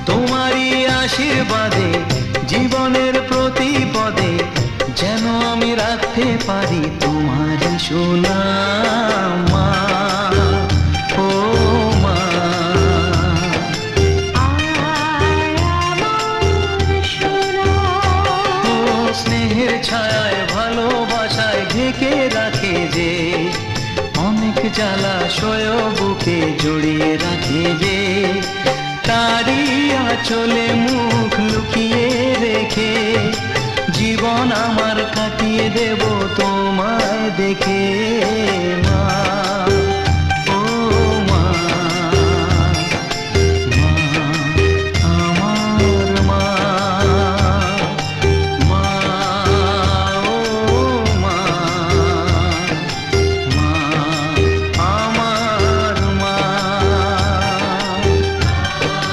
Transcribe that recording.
তোমারই আশীর্বাদে জীবনের প্রতি পদে যেন আমি রাখতে পারি তোমারই সুনাম মা, ও মা। ও স্নেহের ছায়ায় ভালোবাসায় ঢেকে রাখে যে, অনেক জ্বালাশয় বুকে জড়িয়ে রাখে যে, তারই আঁচলে মুখ লুকিয়ে রেখে জীবন আমার কাটিয়ে দেব তোমায় দেখে মা।